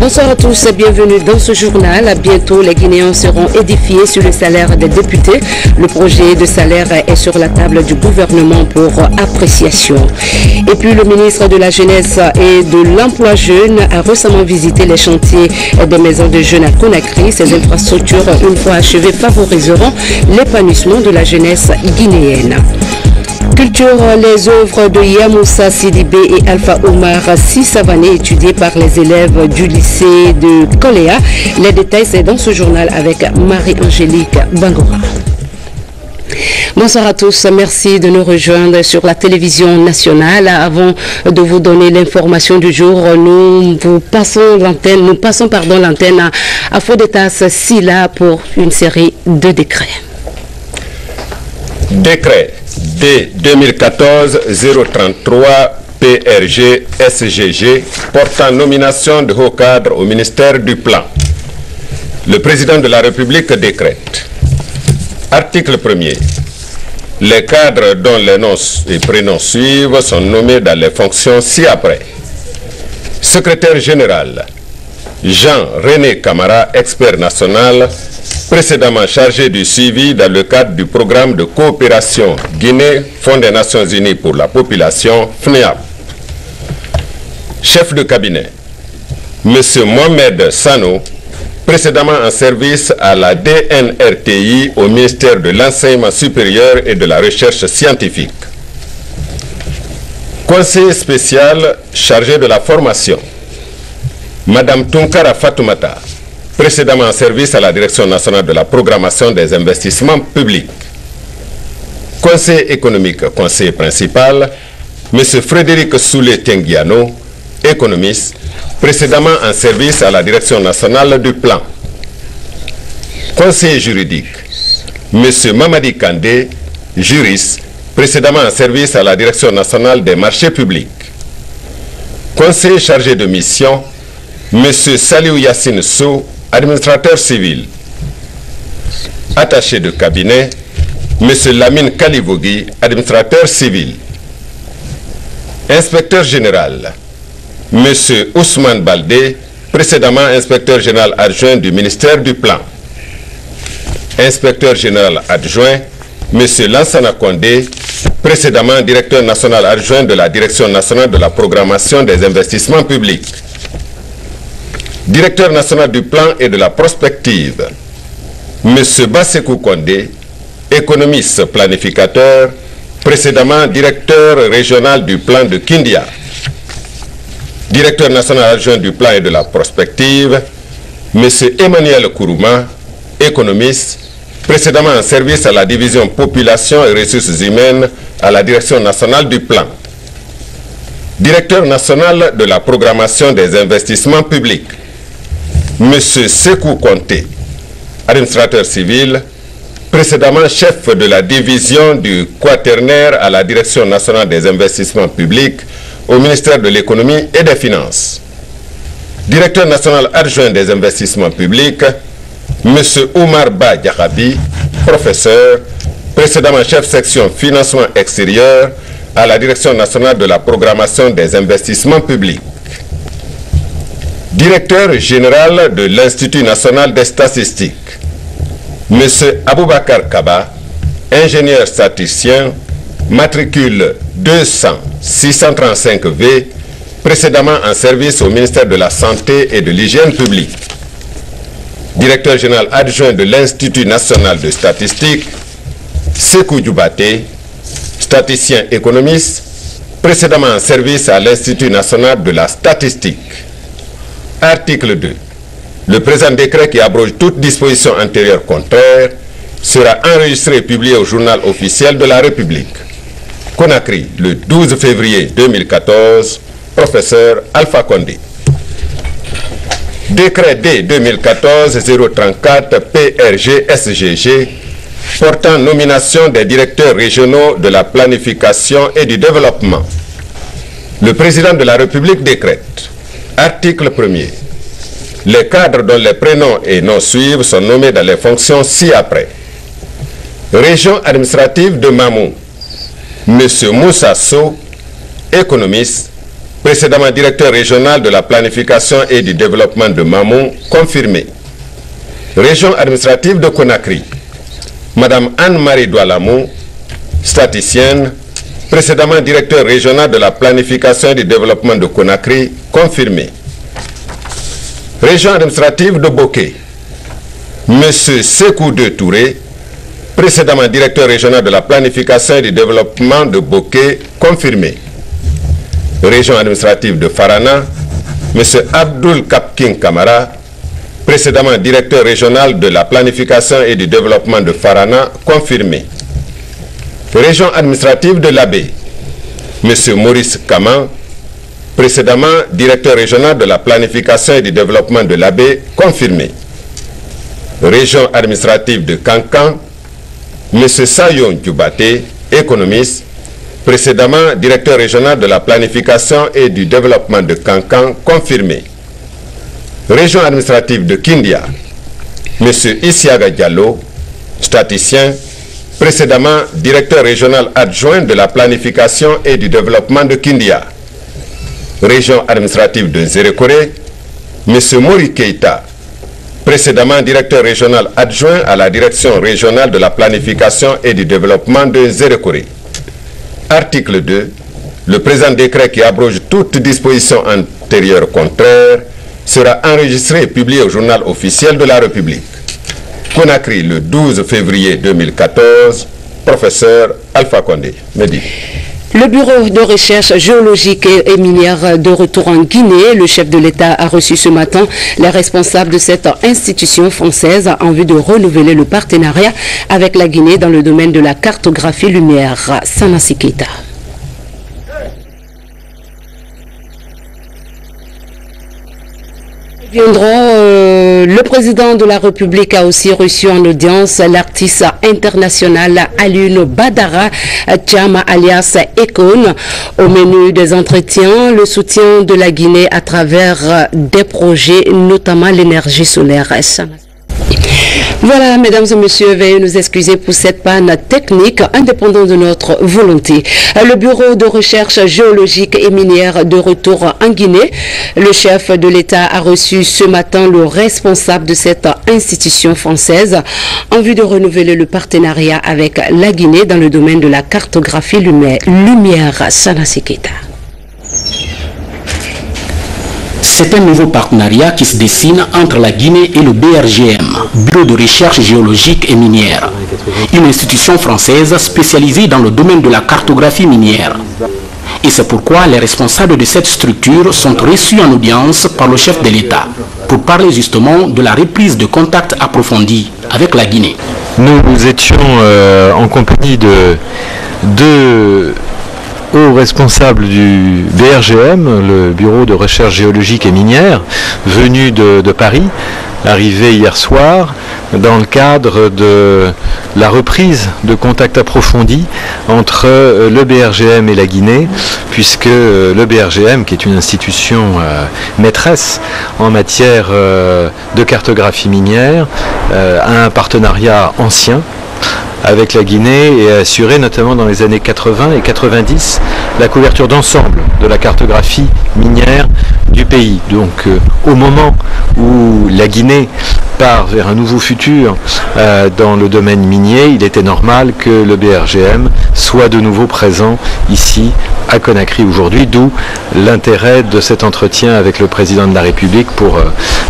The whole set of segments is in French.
Bonsoir à tous et bienvenue dans ce journal. À bientôt, les Guinéens seront édifiés sur le salaire des députés. Le projet de salaire est sur la table du gouvernement pour appréciation. Et puis, le ministre de la Jeunesse et de l'Emploi jeune a récemment visité les chantiers des maisons de jeunes à Conakry. Ces infrastructures, une fois achevées, favoriseront l'épanouissement de la jeunesse guinéenne. Culture, les œuvres de Yamoussa Sidibé et Alpha Omar Sissavané étudiées par les élèves du lycée de Koléa. Les détails, c'est dans ce journal avec Marie-Angélique Bangora. Bonsoir à tous, merci de nous rejoindre sur la télévision nationale. Avant de vous donner l'information du jour, nous passons l'antenne à Fodetas Silla pour une série de décrets. Décret D 2014-033 PRG SGG portant nomination de haut cadre au ministère du Plan. Le président de la République décrète. Article 1er. Les cadres dont les noms et prénoms suivent sont nommés dans les fonctions ci-après. Secrétaire général, Jean-René Camara, expert national, précédemment chargé du suivi dans le cadre du programme de coopération Guinée, Fonds des Nations Unies pour la population, FNEAP. Chef de cabinet, M. Mohamed Sano, précédemment en service à la DNRTI au ministère de l'Enseignement supérieur et de la Recherche scientifique. Conseiller spécial chargé de la formation, Madame Tunkara Fatoumata, précédemment en service à la Direction nationale de la programmation des investissements publics. Conseiller économique, conseiller principal, M. Frédéric Soulé-Tenguiano, économiste, précédemment en service à la Direction nationale du plan. Conseiller juridique, M. Mamadi Kandé, juriste, précédemment en service à la Direction nationale des marchés publics. Conseiller chargé de mission, M. Saliou Yassine Sow, administrateur civil. Attaché de cabinet, M. Lamine Kalivogui, administrateur civil. Inspecteur général, M. Ousmane Baldé, précédemment inspecteur général adjoint du ministère du Plan. Inspecteur général adjoint, M. Lansana Kondé, précédemment directeur national adjoint de la Direction nationale de la programmation des investissements publics. Directeur national du plan et de la prospective, M. Bassekou Kondé, économiste planificateur, précédemment directeur régional du plan de Kindia. Directeur national adjoint du plan et de la prospective, M. Emmanuel Kourouma, économiste, précédemment en service à la division population et ressources humaines à la Direction nationale du plan. Directeur national de la programmation des investissements publics, M. Sekou Konté, administrateur civil, précédemment chef de la division du quaternaire à la Direction nationale des investissements publics au ministère de l'économie et des finances. Directeur national adjoint des investissements publics, M. Oumar Ba Diakhabi, professeur, précédemment chef section financement extérieur à la Direction nationale de la programmation des investissements publics. Directeur général de l'Institut national des statistiques, M. Aboubakar Kaba, ingénieur statisticien, matricule 200-635V, précédemment en service au ministère de la Santé et de l'Hygiène publique. Directeur général adjoint de l'Institut national de statistique, Sekou Djoubaté, statisticien économiste, précédemment en service à l'Institut national de la statistique. Article 2. Le présent décret qui abroge toute disposition antérieure contraire sera enregistré et publié au journal officiel de la République. Conakry, le 12 février 2014, professeur Alpha Condé. Décret D 2014-034 PRG SGG portant nomination des directeurs régionaux de la planification et du développement. Le président de la République décrète. Article 1er. Les cadres dont les prénoms et noms suivent sont nommés dans les fonctions ci-après. Région administrative de Mamou, M. Moussa Sow, économiste, précédemment directeur régional de la planification et du développement de Mamou, confirmé. Région administrative de Conakry, Madame Anne-Marie Doualamou, statisticienne, précédemment directeur régional de la planification et du développement de Conakry, confirmé. Région administrative de Boké, Monsieur Sékou de Touré, précédemment directeur régional de la planification et du développement de Boké, confirmé. Région administrative de Farana, M. Abdul Kapkin Kamara, précédemment directeur régional de la planification et du développement de Farana, confirmé. Région administrative de Labé, M. Maurice Kaman, précédemment directeur régional de la planification et du développement de Labé, confirmé. Région administrative de Kankan, M. Sayon Djoubate, économiste, précédemment directeur régional de la planification et du développement de Kankan, confirmé. Région administrative de Kindia, M. Isiaga Diallo, statisticien, précédemment directeur régional adjoint de la planification et du développement de Kindia. Région administrative de Nzérékoré, M. Mori Keita, précédemment directeur régional adjoint à la direction régionale de la planification et du développement de Nzérékoré. Article 2. Le présent décret qui abroge toute disposition antérieure contraire sera enregistré et publié au journal officiel de la République. Conakry, le 12 février 2014, professeur Alpha Condé. Mehdi. Le bureau de recherche géologique et minière de retour en Guinée, le chef de l'État a reçu ce matin les responsables de cette institution française en vue de renouveler le partenariat avec la Guinée dans le domaine de la cartographie lumière. Sanassi Keita. Le président de la République a aussi reçu en audience l'artiste international Alioune Badara Thiam alias Ekone. Au menu des entretiens, le soutien de la Guinée à travers des projets, notamment l'énergie solaire. Voilà, mesdames et messieurs, veuillez nous excuser pour cette panne technique indépendante de notre volonté. Le bureau de recherche géologique et minière de retour en Guinée, le chef de l'État a reçu ce matin le responsable de cette institution française en vue de renouveler le partenariat avec la Guinée dans le domaine de la cartographie lumière. Sanassi Keita. C'est un nouveau partenariat qui se dessine entre la Guinée et le BRGM, Bureau de recherche géologique et minière, une institution française spécialisée dans le domaine de la cartographie minière. Et c'est pourquoi les responsables de cette structure sont reçus en audience par le chef de l'État pour parler justement de la reprise de contacts approfondis avec la Guinée. Nous étions en compagnie de deux hauts responsables du BRGM, le Bureau de recherche géologique et minière, venus de Paris, arrivés hier soir, dans le cadre de la reprise de contacts approfondis entre le BRGM et la Guinée, puisque le BRGM, qui est une institution maîtresse en matière de cartographie minière, a un partenariat ancien avec la Guinée et a assuré notamment dans les années 80 et 90 la couverture d'ensemble de la cartographie minière du pays. Donc au moment où la Guinée part vers un nouveau futur dans le domaine minier, il était normal que le BRGM soit de nouveau présent ici à Conakry aujourd'hui, d'où l'intérêt de cet entretien avec le président de la République pour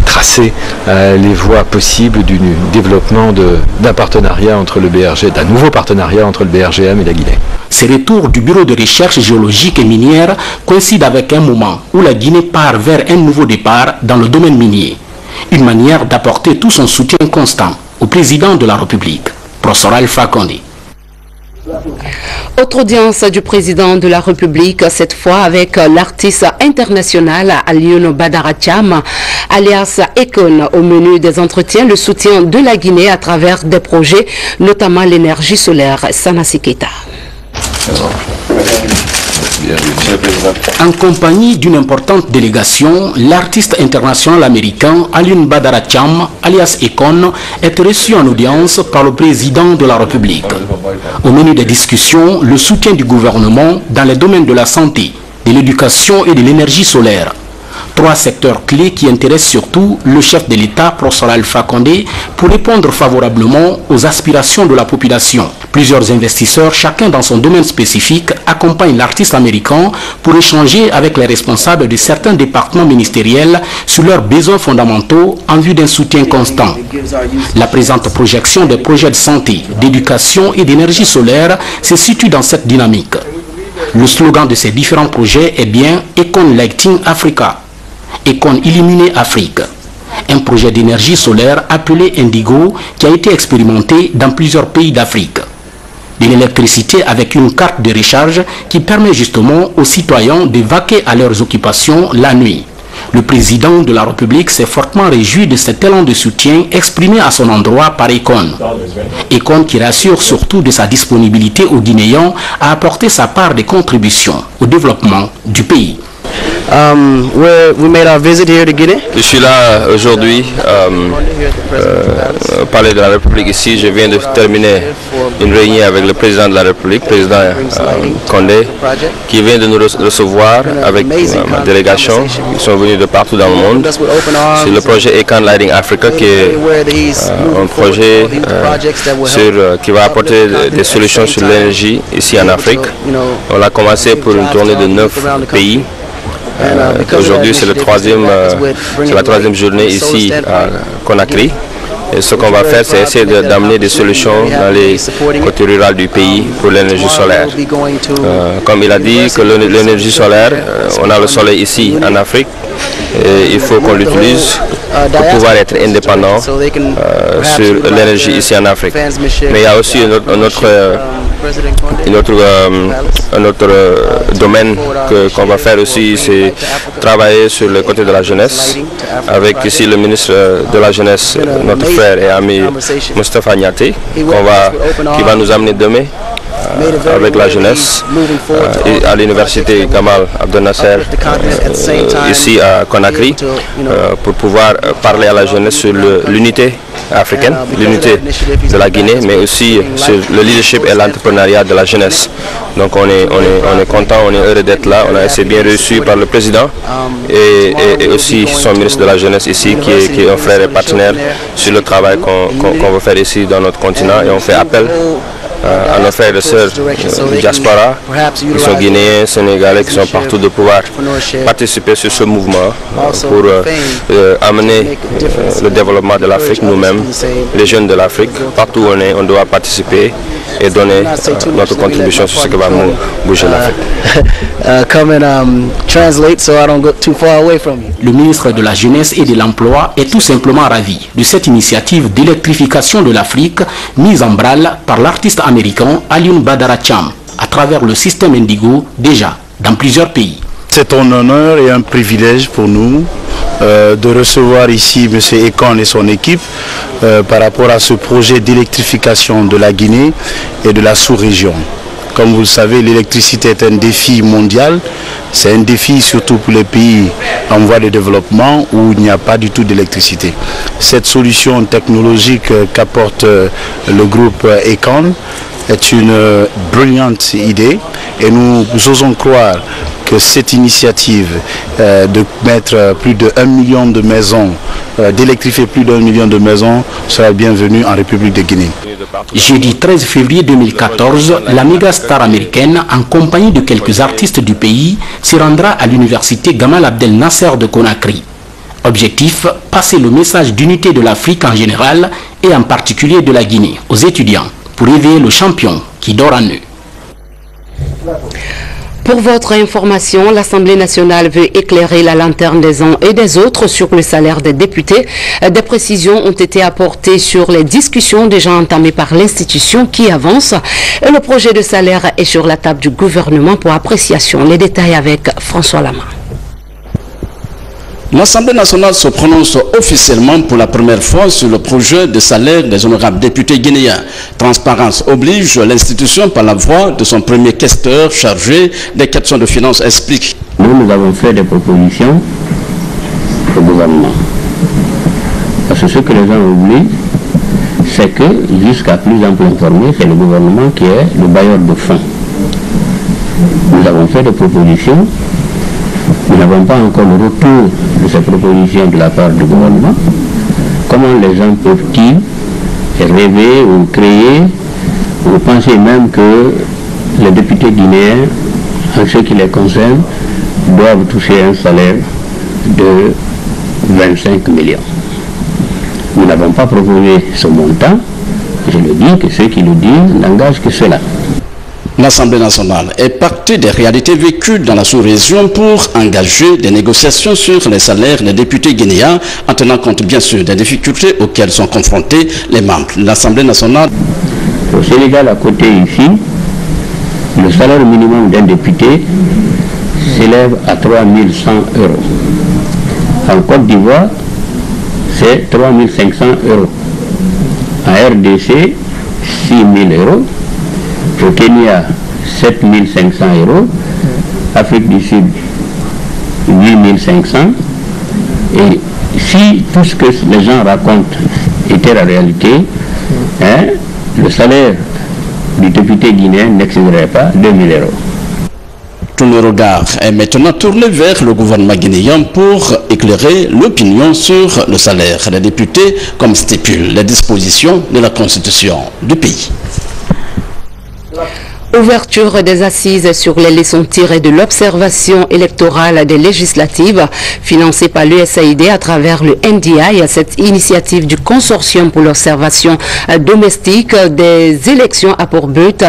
tracer les voies possibles du développement d'un partenariat entre le BRGM, d'un nouveau partenariat entre le BRGM et la Guinée. Ces retours du Bureau de recherche géologique et minière coïncident avec un moment où la Guinée part vers un nouveau départ dans le domaine minier. Une manière d'apporter tout son soutien constant au président de la République, professeur Alpha Condé. Autre audience du président de la République, cette fois avec l'artiste international Alioune Badara Thiam, alias Ekone. Au menu des entretiens, le soutien de la Guinée à travers des projets, notamment l'énergie solaire. Sanassi Keita. En compagnie d'une importante délégation, l'artiste international américain Alioune Badara Thiam, alias Ekone, est reçu en audience par le président de la République. Au menu des discussions, le soutien du gouvernement dans les domaines de la santé, de l'éducation et de l'énergie solaire. 3 secteurs clés qui intéressent surtout le chef de l'État, professeur Alpha Condé, pour répondre favorablement aux aspirations de la population. Plusieurs investisseurs, chacun dans son domaine spécifique, accompagnent l'artiste américain pour échanger avec les responsables de certains départements ministériels sur leurs besoins fondamentaux en vue d'un soutien constant. La présente projection des projets de santé, d'éducation et d'énergie solaire se situe dans cette dynamique. Le slogan de ces différents projets est bien « Econ Lighting Africa ». Econ Illuminer Afrique, un projet d'énergie solaire appelé Indigo qui a été expérimenté dans plusieurs pays d'Afrique. De l'électricité avec une carte de recharge qui permet justement aux citoyens de vaquer à leurs occupations la nuit. Le président de la République s'est fortement réjoui de cet élan de soutien exprimé à son endroit par Econ. Econ qui rassure surtout de sa disponibilité aux Guinéens à apporter sa part de contribution au développement du pays. We made our visit here to Guinea. Je suis là aujourd'hui au Palais de la République ici. Je viens de terminer une réunion avec le président de la République, président Condé, qui vient de nous recevoir avec ma délégation. Ils sont venus de partout dans le monde. C'est le projet Econ Lighting Africa qui est un projet qui va apporter des solutions sur l'énergie ici en Afrique. On a commencé pour une tournée de 9 pays. Aujourd'hui, c'est la troisième journée ici à Conakry. Et ce qu'on va faire, c'est essayer d'amener des solutions dans les côtés ruraux du pays pour l'énergie solaire. Comme il a dit, que l'énergie solaire, on a le soleil ici en Afrique. Et il faut qu'on l'utilise pour pouvoir être indépendant sur l'énergie ici en Afrique. Mais il y a aussi un autre domaine qu'on va faire aussi, c'est travailler sur le côté de la jeunesse, avec ici le ministre de la Jeunesse, notre frère et ami Moustapha Niaté, qui va nous amener demain avec la jeunesse à l'université Gamal Abdel Nasser ici à Conakry pour pouvoir parler à la jeunesse sur l'unité africaine, l'unité de la Guinée, mais aussi sur le leadership et l'entrepreneuriat de la jeunesse. Donc on est content, on est heureux d'être là. On a été bien reçu par le président et aussi son ministre de la Jeunesse ici, qui est un frère et partenaire sur le travail qu'on veut faire ici dans notre continent, et on fait appel à nos frères et sœurs diaspora, qui sont guinéens, sénégalais, qui sont partout, de pouvoir participer sur ce mouvement pour amener le développement de l'Afrique nous-mêmes, les jeunes de l'Afrique. Partout où on doit participer et donner notre contribution sur ce qui va bouger l'Afrique. Le ministre de la Jeunesse et de l'Emploi est tout simplement ravi de cette initiative d'électrification de l'Afrique mise en branle par l'artiste américain Alioune Badara Thiam à travers le système Indigo déjà dans plusieurs pays. C'est un honneur et un privilège pour nous de recevoir ici M. Econ et son équipe par rapport à ce projet d'électrification de la Guinée et de la sous-région. Comme vous le savez, l'électricité est un défi mondial. C'est un défi surtout pour les pays en voie de développement où il n'y a pas du tout d'électricité. Cette solution technologique qu'apporte le groupe Econ est une brillante idée, et nous osons croire que cette initiative de mettre plus de 1 million de maisons, d'électrifier plus d'1 million de maisons, sera bienvenue en République de Guinée. Jeudi 13 février 2014, la méga star américaine, en compagnie de quelques artistes du pays, se rendra à l'université Gamal Abdel Nasser de Conakry. Objectif, passer le message d'unité de l'Afrique en général et en particulier de la Guinée aux étudiants pour éveiller le champion qui dort en eux. Pour votre information, l'Assemblée nationale veut éclairer la lanterne des uns et des autres sur le salaire des députés. Des précisions ont été apportées sur les discussions déjà entamées par l'institution qui avance. Et le projet de salaire est sur la table du gouvernement pour appréciation. Les détails avec François Lama. L'Assemblée nationale se prononce officiellement pour la première fois sur le projet de salaire des honorables députés guinéens. Transparence oblige, l'institution, par la voix de son premier questeur chargé des questions de finances, explique. Nous avons fait des propositions au gouvernement. Parce que ce que les gens oublient, c'est que jusqu'à plus ample informé, c'est le gouvernement qui est le bailleur de fonds. Nous avons fait des propositions Nous n'avons pas encore le retour de ces propositions de la part du gouvernement. Comment les gens peuvent-ils rêver ou créer ou penser même que les députés guinéens, en ce qui les concerne, doivent toucher un salaire de 25 millions. Nous n'avons pas proposé ce montant. Je le dis que ceux qui le disent n'engagent que cela. L'Assemblée nationale est partie des réalités vécues dans la sous-région pour engager des négociations sur les salaires des députés guinéens, en tenant compte bien sûr des difficultés auxquelles sont confrontés les membres de l'Assemblée nationale. Au Sénégal, à côté ici, le salaire minimum d'un député s'élève à 3 100 euros. En Côte d'Ivoire, c'est 3 500 euros. En RDC, 6 000 euros. Au Kenya, 7 500 euros. Afrique du Sud, 8 500. Et si tout ce que les gens racontent était la réalité, le salaire du député guinéen n'excéderait pas 2 000 euros. Tout le regard est maintenant tourné vers le gouvernement guinéen pour éclairer l'opinion sur le salaire des députés, comme stipulent les dispositions de la Constitution du pays. Ouverture des assises sur les leçons tirées de l'observation électorale des législatives financée par l'USAID à travers le NDI, cette initiative du consortium pour l'observation domestique des élections a pour but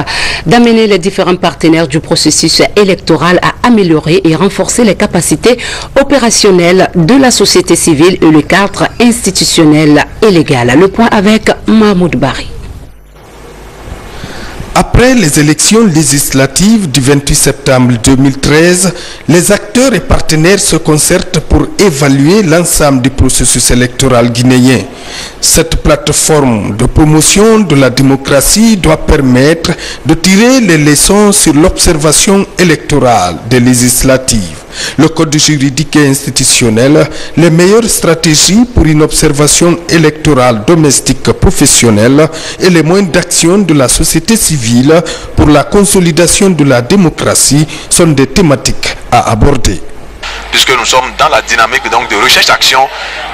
d'amener les différents partenaires du processus électoral à améliorer et renforcer les capacités opérationnelles de la société civile et le cadre institutionnel et légal. Le point avec Mahmoud Bari. Après les élections législatives du 28 septembre 2013, les acteurs et partenaires se concertent pour évaluer l'ensemble du processus électoral guinéen. Cette plateforme de promotion de la démocratie doit permettre de tirer les leçons sur l'observation électorale des législatives, le code juridique et institutionnel, les meilleures stratégies pour une observation électorale domestique professionnelle et les moyens d'action de la société civile pour la consolidation de la démocratie sont des thématiques à aborder. Puisque nous sommes dans la dynamique donc de recherche-action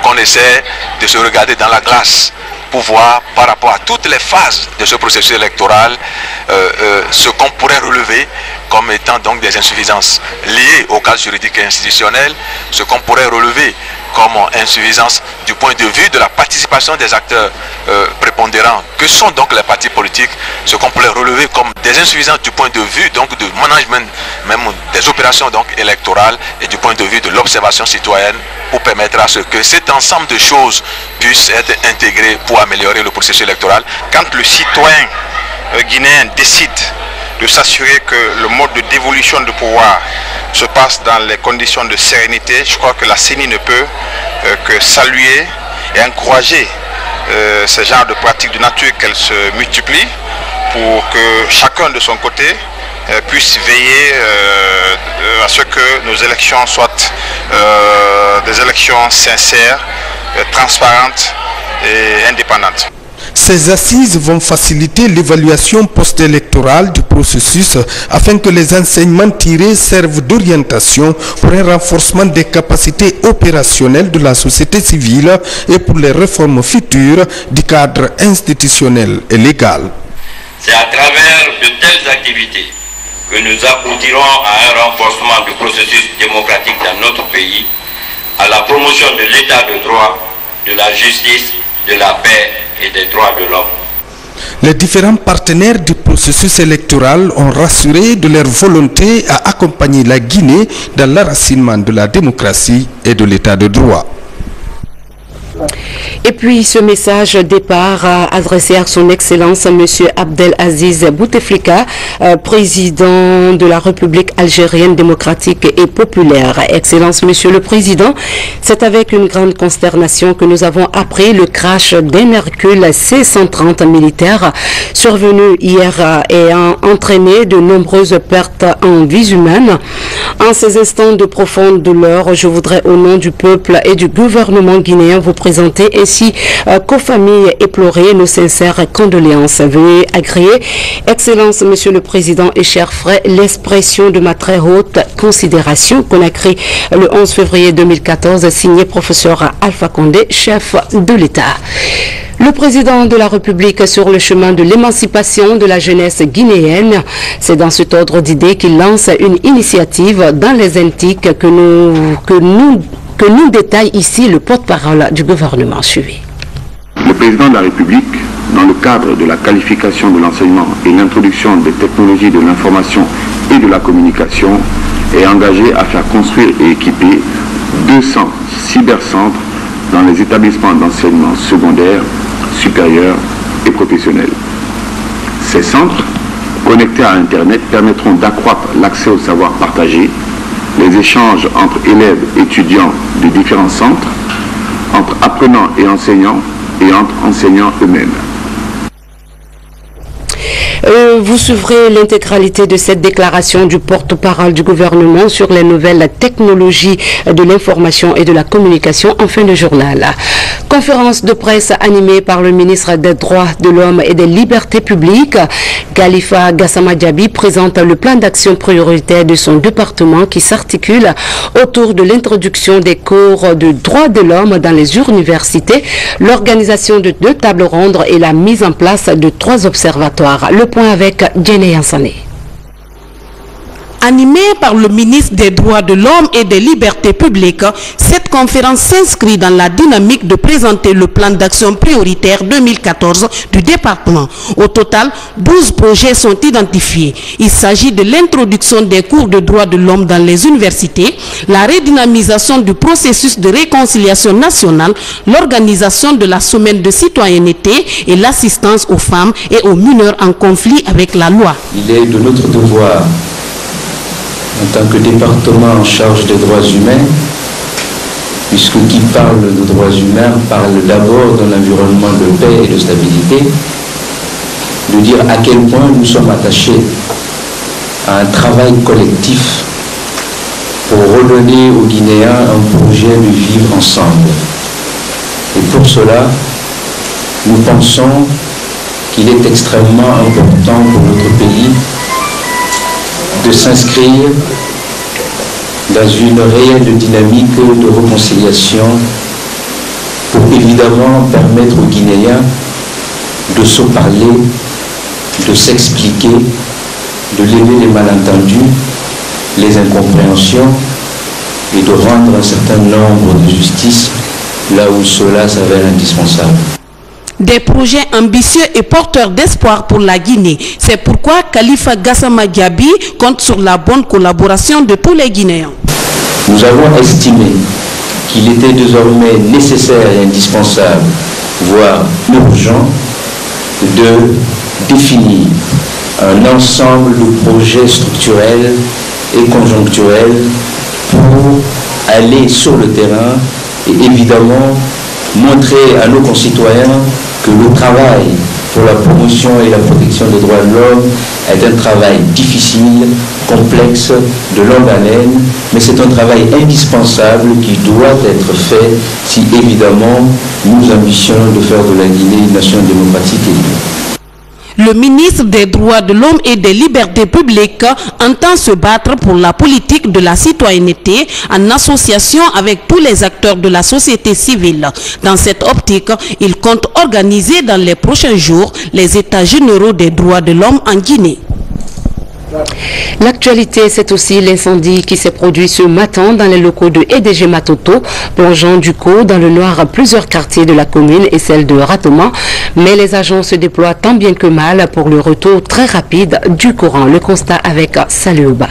qu'on essaie de se regarder dans la glace pour voir par rapport à toutes les phases de ce processus électoral ce qu'on pourrait relever comme étant donc des insuffisances liées au cadre juridique et institutionnel, ce qu'on pourrait relever comme insuffisance du point de vue de la participation des acteurs prépondérants que sont donc les partis politiques, ce qu'on pourrait relever comme des insuffisances du point de vue donc de management même des opérations donc électorales et du point de vue de l'observation citoyenne pour permettre à ce que cet ensemble de choses puissent être intégrées pour améliorer le processus électoral. Quand le citoyen guinéen décide de s'assurer que le mode de dévolution de pouvoir se passe dans les conditions de sérénité, je crois que la CENI ne peut que saluer et encourager ce genre de pratiques de nature qu'elles se multiplient pour que chacun de son côté puisse veiller à ce que nos élections soient des élections sincères, transparentes et indépendantes. Ces assises vont faciliter l'évaluation post-électorale du processus afin que les enseignements tirés servent d'orientation pour un renforcement des capacités opérationnelles de la société civile et pour les réformes futures du cadre institutionnel et légal. C'est à travers de telles activités que nous aboutirons à un renforcement du processus démocratique dans notre pays, à la promotion de l'état de droit, de la justice, de la paix et des droits de l'homme. Les différents partenaires du processus électoral ont rassuré de leur volonté à accompagner la Guinée dans l'enracinement de la démocratie et de l'état de droit. Et puis ce message départ adressé à son Excellence M. Abdelaziz Bouteflika, président de la République algérienne démocratique et populaire. Excellence Monsieur le Président, c'est avec une grande consternation que nous avons appris le crash d'un Hercule C-130 militaire survenu hier et a entraîné de nombreuses pertes en vies humaines. En ces instants de profonde douleur, je voudrais au nom du peuple et du gouvernement guinéen vous présenter présenter ainsi qu'aux familles éplorées nos sincères condoléances. Veuillez agréer, Excellence, Monsieur le Président et chers frères, l'expression de ma très haute considération. Conakry, le 11 février 2014, signé professeur Alpha Condé, chef de l'État. Le président de la République sur le chemin de l'émancipation de la jeunesse guinéenne. C'est dans cet ordre d'idées qu'il lance une initiative dans les Antilles que nous détaille ici le porte-parole du gouvernement. Suivi. Le président de la République, dans le cadre de la qualification de l'enseignement et l'introduction des technologies de l'information et de la communication, est engagé à faire construire et équiper 200 cybercentres dans les établissements d'enseignement secondaire, supérieur et professionnel. Ces centres, connectés à Internet, permettront d'accroître l'accès au savoir partagé, les échanges entre élèves et étudiants de différents centres, entre apprenants et enseignants eux-mêmes. Vous suivrez l'intégralité de cette déclaration du porte-parole du gouvernement sur les nouvelles technologies de l'information et de la communication en fin de journal. Conférence de presse animée par le ministre des Droits de l'Homme et des Libertés publiques. Khalifa Gassama Diaby présente le plan d'action prioritaire de son département qui s'articule autour de l'introduction des cours de droits de l'homme dans les universités, l'organisation de 2 tables rondes et la mise en place de 3 observatoires. Le point avec Jenny Yansané. Animée par le ministre des Droits de l'Homme et des Libertés publiques, cette conférence s'inscrit dans la dynamique de présenter le plan d'action prioritaire 2014 du département. Au total, 12 projets sont identifiés. Il s'agit de l'introduction des cours de droits de l'homme dans les universités, la redynamisation du processus de réconciliation nationale, l'organisation de la semaine de citoyenneté et l'assistance aux femmes et aux mineurs en conflit avec la loi. Il est de notre devoir, en tant que département en charge des droits humains, puisque qui parle de droits humains parle d'abord d'un environnement de paix et de stabilité, de dire à quel point nous sommes attachés à un travail collectif pour redonner aux Guinéens un projet de vivre ensemble. Et pour cela, nous pensons qu'il est extrêmement important pour notre pays de s'inscrire dans une réelle dynamique de réconciliation pour évidemment permettre aux Guinéens de se parler, de s'expliquer, de lever les malentendus, les incompréhensions et de rendre un certain nombre de justices là où cela s'avère indispensable. Des projets ambitieux et porteurs d'espoir pour la Guinée. C'est pourquoi Khalifa Gassama Diaby compte sur la bonne collaboration de tous les Guinéens. Nous avons estimé qu'il était désormais nécessaire et indispensable, voire urgent, de définir un ensemble de projets structurels et conjoncturels pour aller sur le terrain et évidemment montrer à nos concitoyens que le travail pour la promotion et la protection des droits de l'homme est un travail difficile, complexe, de longue haleine, mais c'est un travail indispensable qui doit être fait si évidemment nous ambitionnons de faire de la Guinée une nation démocratique et libre. Le ministre des Droits de l'Homme et des Libertés publiques entend se battre pour la politique de la citoyenneté en association avec tous les acteurs de la société civile. Dans cette optique, il compte organiser dans les prochains jours les États généraux des droits de l'homme en Guinée. L'actualité, c'est aussi l'incendie qui s'est produit ce matin dans les locaux de EDG Matoto, plongeant du coup dans le noir plusieurs quartiers de la commune et celle de Ratoma. Mais les agents se déploient tant bien que mal pour le retour très rapide du courant. Le constat avec Saluba.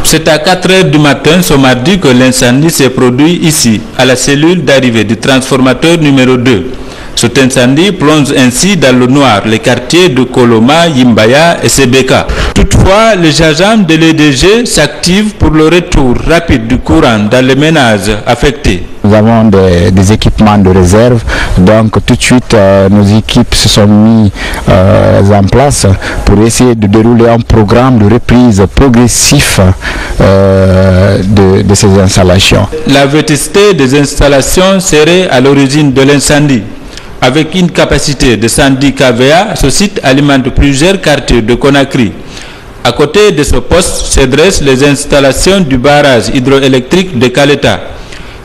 C'est à 4 h du matin ce mardi que l'incendie s'est produit ici, à la cellule d'arrivée du transformateur numéro 2. Cet incendie plonge ainsi dans le noir les quartiers de Koloma, Yimbaya et Sebeka. Toutefois, les agents de l'EDG s'activent pour le retour rapide du courant dans les ménages affectés. Nous avons des équipements de réserve, donc tout de suite nos équipes se sont mises en place pour essayer de dérouler un programme de reprise progressif de ces installations. La vétusté des installations serait à l'origine de l'incendie. Avec une capacité de 110 kVA, ce site alimente plusieurs quartiers de Conakry. À côté de ce poste se dressent les installations du barrage hydroélectrique de Kaleta.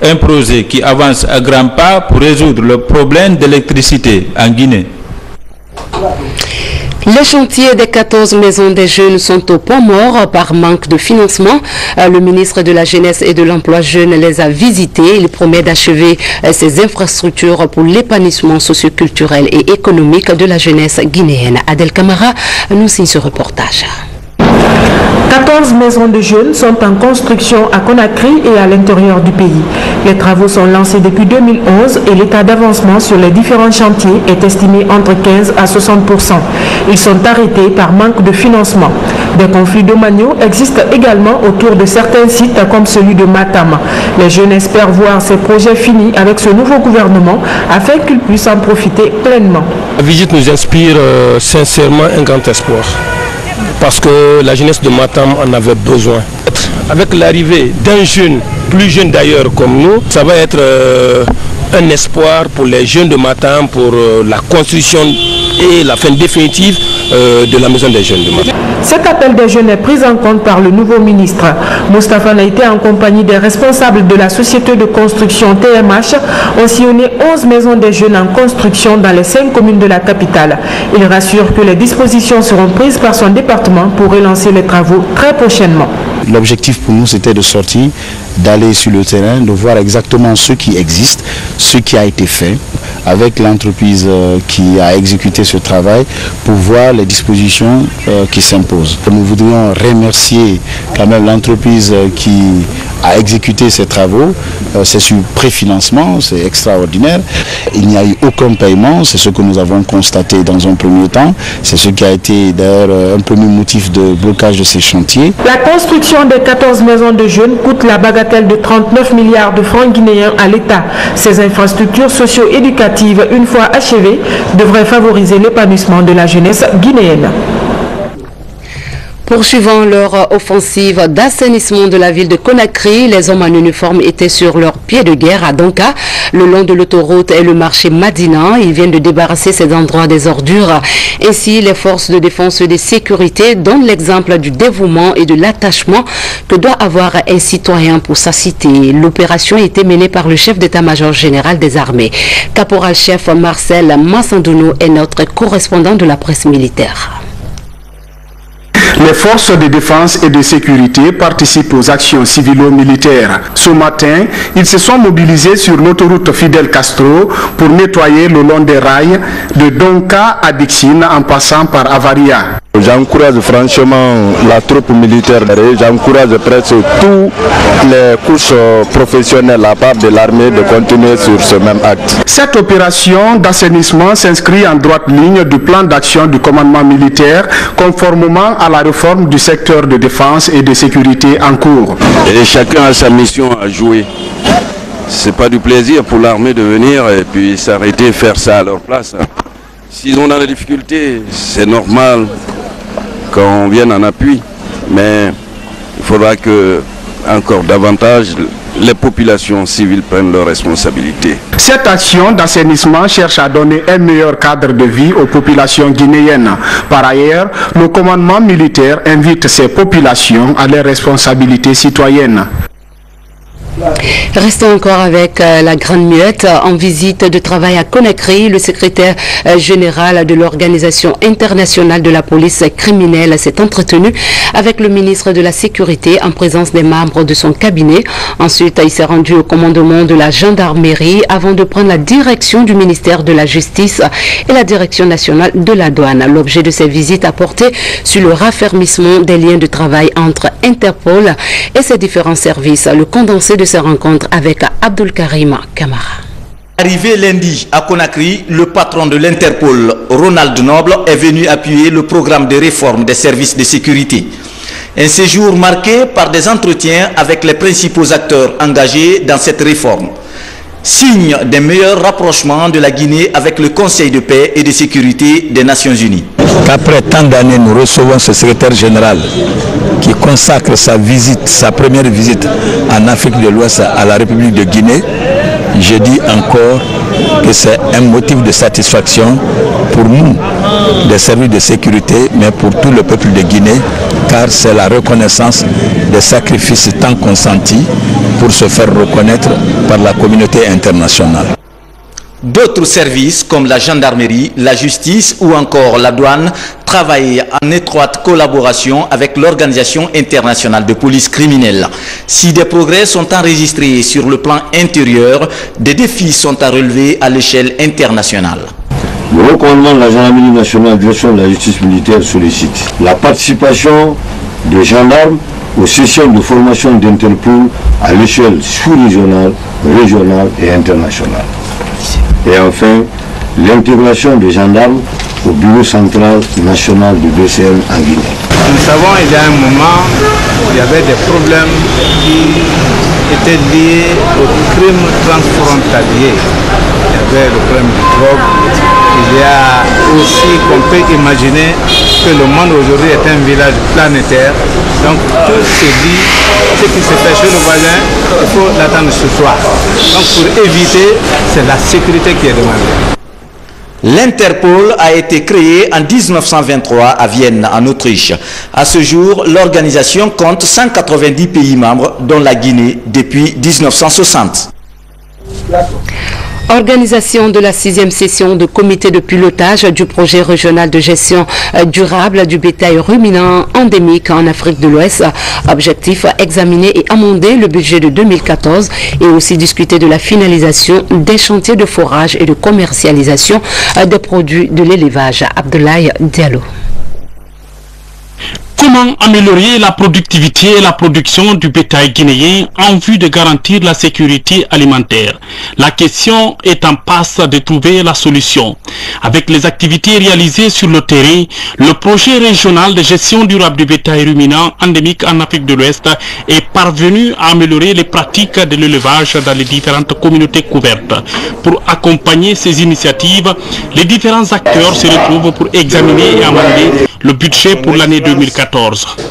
Un projet qui avance à grands pas pour résoudre le problème d'électricité en Guinée. Les chantiers des 14 maisons des jeunes sont au point mort par manque de financement. Le ministre de la Jeunesse et de l'Emploi jeune les a visités. Il promet d'achever ces infrastructures pour l'épanouissement socioculturel et économique de la jeunesse guinéenne. Adel Camara nous signe ce reportage. 14 maisons de jeunes sont en construction à Conakry et à l'intérieur du pays. Les travaux sont lancés depuis 2011 et l'état d'avancement sur les différents chantiers est estimé entre 15 à 60%. Ils sont arrêtés par manque de financement. Des conflits domaniaux existent également autour de certains sites comme celui de Matam. Les jeunes espèrent voir ces projets finis avec ce nouveau gouvernement afin qu'ils puissent en profiter pleinement. La visite nous inspire sincèrement un grand espoir, parce que la jeunesse de Matam en avait besoin. Avec l'arrivée d'un jeune, plus jeune d'ailleurs comme nous, ça va être un espoir pour les jeunes de Matam, pour la construction et la fin définitive de la maison des jeunes de Matam. Cet appel des jeunes est pris en compte par le nouveau ministre. Moustapha a été en compagnie des responsables de la société de construction TMH, ont sillonné 11 maisons des jeunes en construction dans les 5 communes de la capitale. Il rassure que les dispositions seront prises par son département pour relancer les travaux très prochainement. L'objectif pour nous, c'était de sortir, d'aller sur le terrain, de voir exactement ce qui existe, ce qui a été fait, avec l'entreprise qui a exécuté ce travail, pour voir les dispositions qui s'imposent. Nous voudrions remercier quand même l'entreprise qui a exécuté ces travaux. C'est sur préfinancement, c'est extraordinaire. Il n'y a eu aucun paiement, c'est ce que nous avons constaté dans un premier temps. C'est ce qui a été d'ailleurs un premier motif de blocage de ces chantiers. La construction des 14 maisons de jeunes coûte la bagatelle de 39 milliards de francs guinéens à l'État. Ces infrastructures socio-éducatives, une fois achevées, devraient favoriser l'épanouissement de la jeunesse guinéenne. Poursuivant leur offensive d'assainissement de la ville de Conakry, les hommes en uniforme étaient sur leur pied de guerre à Donka, le long de l'autoroute et le marché Madina. Ils viennent de débarrasser ces endroits des ordures. Ainsi, les forces de défense et de sécurité donnent l'exemple du dévouement et de l'attachement que doit avoir un citoyen pour sa cité. L'opération a été menée par le chef d'état-major général des armées. Caporal-chef Marcel Massandouno est notre correspondant de la presse militaire. Les forces de défense et de sécurité participent aux actions civilo-militaires. Ce matin, ils se sont mobilisés sur l'autoroute Fidel Castro pour nettoyer le long des rails de Donka à Dixine en passant par Avaria. J'encourage franchement la troupe militaire, j'encourage presque toutes les couches professionnelles à part de l'armée de continuer sur ce même acte. Cette opération d'assainissement s'inscrit en droite ligne du plan d'action du commandement militaire conformément à la réforme du secteur de défense et de sécurité en cours. Et chacun a sa mission à jouer. C'est pas du plaisir pour l'armée de venir et puis s'arrêter et faire ça à leur place. S'ils ont dans les difficultés, c'est normal qu'on vienne en appui, mais il faudra que encore davantage les populations civiles prennent leurs responsabilités. Cette action d'assainissement cherche à donner un meilleur cadre de vie aux populations guinéennes. Par ailleurs, le commandement militaire invite ces populations à leurs responsabilités citoyennes. Restons encore avec la Grande Muette. En visite de travail à Conakry, le secrétaire général de l'Organisation internationale de la police criminelle s'est entretenu avec le ministre de la Sécurité en présence des membres de son cabinet. Ensuite, il s'est rendu au commandement de la gendarmerie avant de prendre la direction du ministère de la Justice et la direction nationale de la douane. L'objet de ces visites a porté sur le raffermissement des liens de travail entre Interpol et ses différents services. Le condensé de ces rencontres avec Abdul Karim Kamara. Arrivé lundi à Conakry, le patron de l'Interpol, Ronald Noble, est venu appuyer le programme de réforme des services de sécurité. Un séjour marqué par des entretiens avec les principaux acteurs engagés dans cette réforme. Signe des meilleurs rapprochements de la Guinée avec le Conseil de paix et de sécurité des Nations Unies. Qu'après tant d'années, nous recevons ce secrétaire général qui consacre sa visite, sa première visite en Afrique de l'Ouest à la République de Guinée. Je dis encore que c'est un motif de satisfaction pour nous, des services de sécurité, mais pour tout le peuple de Guinée, car c'est la reconnaissance des sacrifices tant consentis pour se faire reconnaître par la communauté internationale. D'autres services comme la gendarmerie, la justice ou encore la douane travaillent en étroite collaboration avec l'Organisation internationale de police criminelle. Si des progrès sont enregistrés sur le plan intérieur, des défis sont à relever à l'échelle internationale. Le recommandement de la gendarmerie nationale de gestion de la justice militaire sollicite la participation des gendarmes aux sessions de formation d'Interpol à l'échelle sous-régionale, régionale et internationale. Et enfin, l'intégration des gendarmes au bureau central national de BCN en Guinée. Nous savons qu'il y a un moment où il y avait des problèmes qui étaient liés au crime transfrontalier. Il y avait le problème de drogue. Il y a aussi qu'on peut imaginer que le monde aujourd'hui est un village planétaire. Donc tout se dit, ce qui se fait chez le voisin, il faut l'attendre ce soir. Donc pour éviter, c'est la sécurité qui est demandée. L'Interpol a été créé en 1923 à Vienne, en Autriche. À ce jour, l'organisation compte 190 pays membres, dont la Guinée depuis 1960. Organisation de la 6e session de comité de pilotage du projet régional de gestion durable du bétail ruminant endémique en Afrique de l'Ouest. Objectif, examiner et amender le budget de 2014 et aussi discuter de la finalisation des chantiers de forage et de commercialisation des produits de l'élevage. Abdoulaye Diallo. Comment améliorer la productivité et la production du bétail guinéen en vue de garantir la sécurité alimentaire? La question est en passe de trouver la solution. Avec les activités réalisées sur le terrain, le projet régional de gestion durable du bétail ruminant endémique en Afrique de l'Ouest est parvenu à améliorer les pratiques de l'élevage dans les différentes communautés couvertes. Pour accompagner ces initiatives, les différents acteurs se retrouvent pour examiner et amender le budget pour l'année 2014.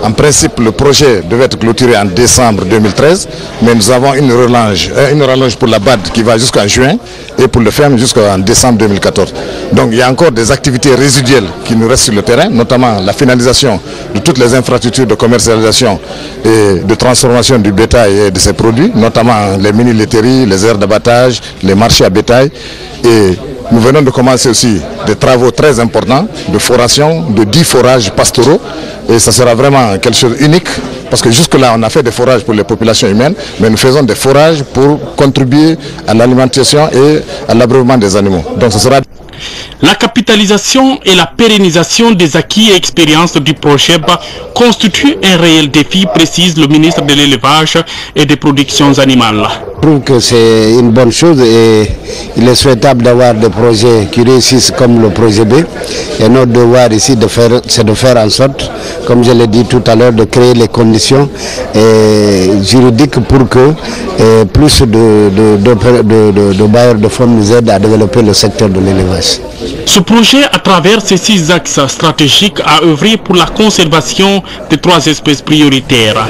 En principe, le projet devait être clôturé en décembre 2013, mais nous avons une rallonge pour la BAD qui va jusqu'en juin et pour le ferme jusqu'en décembre 2014. Donc il y a encore des activités résiduelles qui nous restent sur le terrain, notamment la finalisation de toutes les infrastructures de commercialisation et de transformation du bétail et de ses produits, notamment les mini-laiteries, les aires d'abattage, les marchés à bétail. Et nous venons de commencer aussi des travaux très importants de foration, de 10 forages pastoraux. Et ça sera vraiment quelque chose d'unique parce que jusque-là, on a fait des forages pour les populations humaines, mais nous faisons des forages pour contribuer à l'alimentation et à l'abreuvement des animaux. Donc ce sera... La capitalisation et la pérennisation des acquis et expériences du projet constituent un réel défi, précise le ministre de l'Élevage et des Productions Animales. Je trouve que c'est une bonne chose et il est souhaitable d'avoir des projets qui réussissent comme le projet B. Et notre devoir ici, c'est de faire en sorte, comme je l'ai dit tout à l'heure, de créer les conditions juridiques pour que plus de bailleurs de fonds nous aident à développer le secteur de l'élevage. Ce projet, à travers ces 6 axes stratégiques, a œuvré pour la conservation des 3 espèces prioritaires.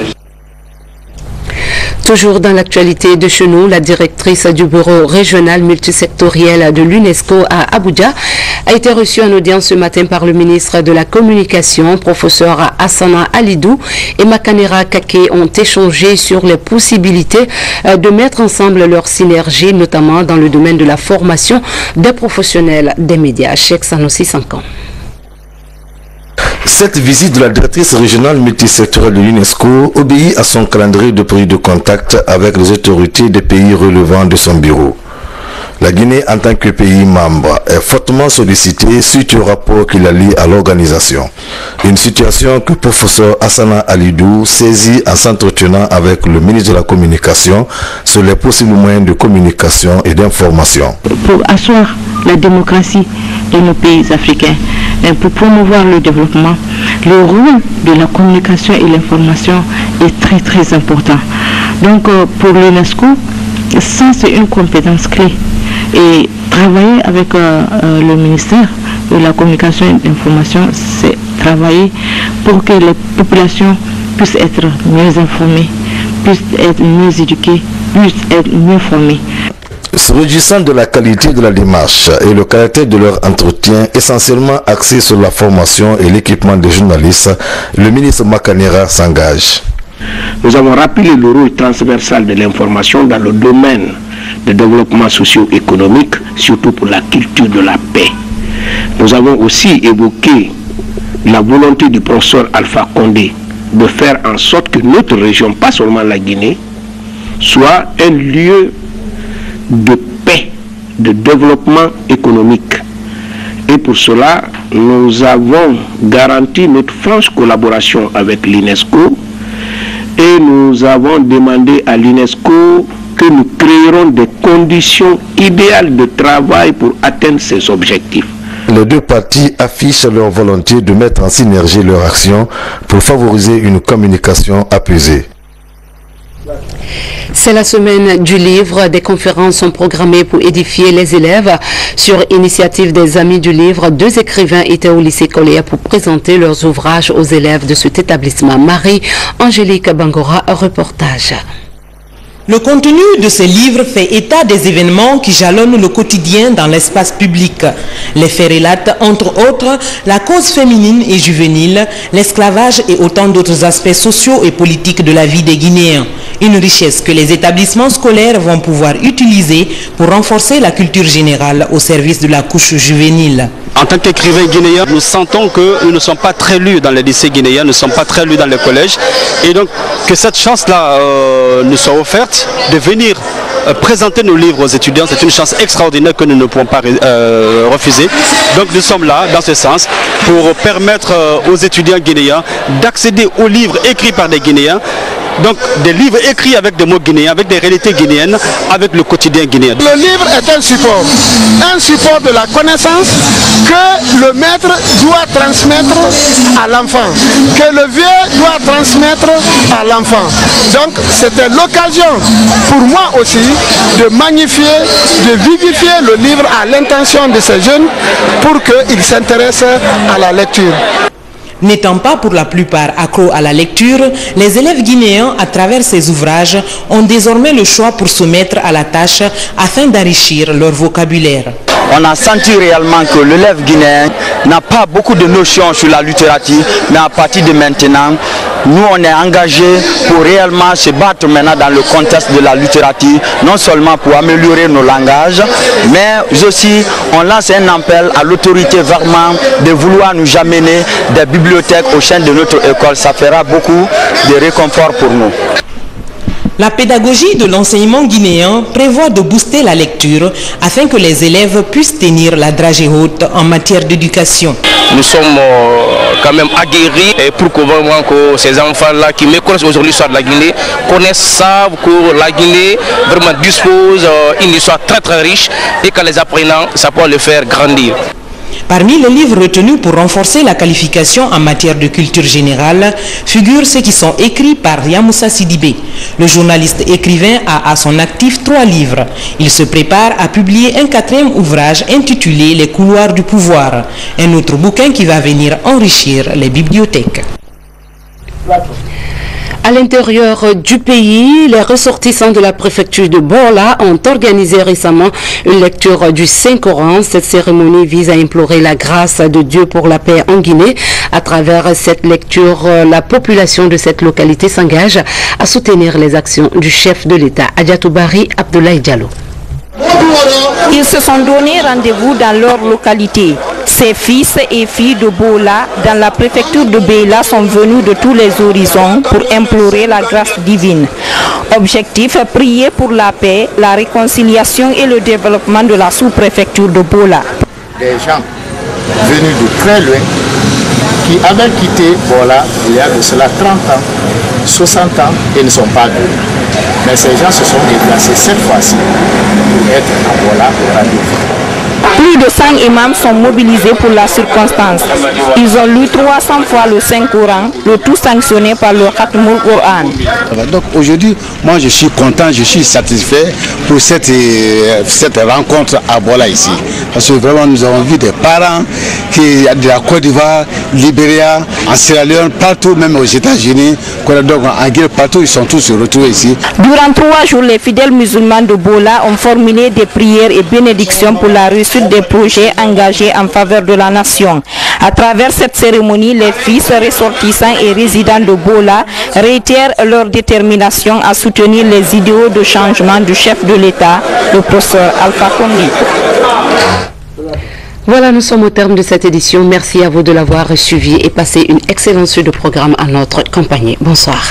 Toujours dans l'actualité de chez nous, la directrice du bureau régional multisectoriel de l'UNESCO à Abuja a été reçue en audience ce matin par le ministre de la Communication, professeur Hassana Alidou, et Makanera Kake ont échangé sur les possibilités de mettre ensemble leur synergie, notamment dans le domaine de la formation des professionnels des médias. Cheikh Sanossi 5 ans. Cette visite de la directrice régionale multisectorielle de l'UNESCO obéit à son calendrier de prise de contact avec les autorités des pays relevant de son bureau. La Guinée, en tant que pays membre, est fortement sollicitée suite au rapport qui la lie à l'organisation. Une situation que le professeur Hassana Alidou saisit en s'entretenant avec le ministre de la Communication sur les possibles moyens de communication et d'information. Pour asseoir la démocratie de nos pays africains, pour promouvoir le développement, le rôle de la communication et l'information est très très important. Donc pour l'UNESCO, ça c'est une compétence clé. Et travailler avec le ministère de la Communication et de l'Information, c'est travailler pour que les populations puissent être mieux informées, puissent être mieux éduquées, puissent être mieux formées. Se réjouissant de la qualité de la démarche et le caractère de leur entretien, essentiellement axé sur la formation et l'équipement des journalistes, le ministre Makanera s'engage. Nous avons rappelé le rôle transversal de l'information dans le domaine de développement socio-économique, surtout pour la culture de la paix. Nous avons aussi évoqué la volonté du professeur Alpha Condé de faire en sorte que notre région, pas seulement la Guinée, soit un lieu de paix, de développement économique. Et pour cela, nous avons garanti notre franche collaboration avec l'UNESCO et nous avons demandé à l'UNESCO que nous créerons des conditions idéales de travail pour atteindre ces objectifs. Les deux parties affichent leur volonté de mettre en synergie leurs actions pour favoriser une communication apaisée. C'est la semaine du livre. Des conférences sont programmées pour édifier les élèves. Sur initiative des Amis du Livre, 2 écrivains étaient au lycée Coléa pour présenter leurs ouvrages aux élèves de cet établissement. Marie-Angélique Bangora, reportage. Le contenu de ce livre fait état des événements qui jalonnent le quotidien dans l'espace public. Les faits relatent, entre autres, la cause féminine et juvénile, l'esclavage et autant d'autres aspects sociaux et politiques de la vie des Guinéens. Une richesse que les établissements scolaires vont pouvoir utiliser pour renforcer la culture générale au service de la couche juvénile. En tant qu'écrivains guinéens, nous sentons que nous ne sommes pas très lus dans les lycées guinéens, nous ne sommes pas très lus dans les collèges. Et donc que cette chance-là nous soit offerte de venir présenter nos livres aux étudiants, c'est une chance extraordinaire que nous ne pouvons pas refuser. Donc nous sommes là, dans ce sens, pour permettre aux étudiants guinéens d'accéder aux livres écrits par des Guinéens. Donc des livres écrits avec des mots guinéens, avec des réalités guinéennes, avec le quotidien guinéen. Le livre est un support de la connaissance que le maître doit transmettre à l'enfant, que le vieux doit transmettre à l'enfant. Donc c'était l'occasion pour moi aussi de magnifier, de vivifier le livre à l'intention de ces jeunes pour qu'ils s'intéressent à la lecture. N'étant pas pour la plupart accros à la lecture, les élèves guinéens, à travers ces ouvrages, ont désormais le choix pour se mettre à la tâche afin d'enrichir leur vocabulaire. On a senti réellement que l'élève guinéen n'a pas beaucoup de notions sur la littérature, mais à partir de maintenant, nous on est engagés pour réellement se battre maintenant dans le contexte de la littérature, non seulement pour améliorer nos langages, mais aussi on lance un appel à l'autorité vraiment de vouloir nous amener des bibliothèques au sein de notre école. Ça fera beaucoup de réconfort pour nous. La pédagogie de l'enseignement guinéen prévoit de booster la lecture afin que les élèves puissent tenir la dragée haute en matière d'éducation. Nous sommes quand même aguerris et pour que vraiment que ces enfants-là qui méconnaissent aujourd'hui l'histoire de la Guinée connaissent, savent que la Guinée vraiment dispose d'une histoire très très riche et qu'en les apprenant, ça peut les faire grandir. Parmi les livres retenus pour renforcer la qualification en matière de culture générale figurent ceux qui sont écrits par Yamoussa Sidibé. Le journaliste écrivain a à son actif 3 livres. Il se prépare à publier un 4e ouvrage intitulé Les couloirs du pouvoir, un autre bouquin qui va venir enrichir les bibliothèques. À l'intérieur du pays, les ressortissants de la préfecture de Borla ont organisé récemment une lecture du Saint-Coran. Cette cérémonie vise à implorer la grâce de Dieu pour la paix en Guinée. À travers cette lecture, la population de cette localité s'engage à soutenir les actions du chef de l'État, Adjatoubari Abdoulaye Diallo. Ils se sont donné rendez-vous dans leur localité Ces fils et filles de Bola dans la préfecture de Beila sont venus de tous les horizons pour implorer la grâce divine. Objectif, prier pour la paix, la réconciliation et le développement de la sous-préfecture de Bola. Des gens venus de très loin qui avaient quitté Bola il y a de cela 30 ans, 60 ans et ne sont pas venus. Mais ces gens se sont déplacés cette fois-ci pour être à Bola au rendez-vous. Plus de 100 imams sont mobilisés pour la circonstance. Ils ont lu 300 fois le Saint-Coran, le tout sanctionné par le Khatmoul Coran. Donc aujourd'hui, moi je suis content, je suis satisfait pour cette rencontre à Bola ici. Parce que vraiment nous avons vu des parents de la Côte d'Ivoire, Libéria, en Sierra Leone, partout, même aux États-Unis, donc en Guinée, partout, ils sont tous retrouvés ici. Durant 3 jours, les fidèles musulmans de Bola ont formulé des prières et bénédictions pour la réussite des projets engagés en faveur de la nation. À travers cette cérémonie, les fils ressortissants et résidents de Bola réitèrent leur détermination à soutenir les idéaux de changement du chef de l'État, le professeur Alpha Condé. Voilà, nous sommes au terme de cette édition. Merci à vous de l'avoir suivi et passez une excellente suite de programme à notre compagnie. Bonsoir.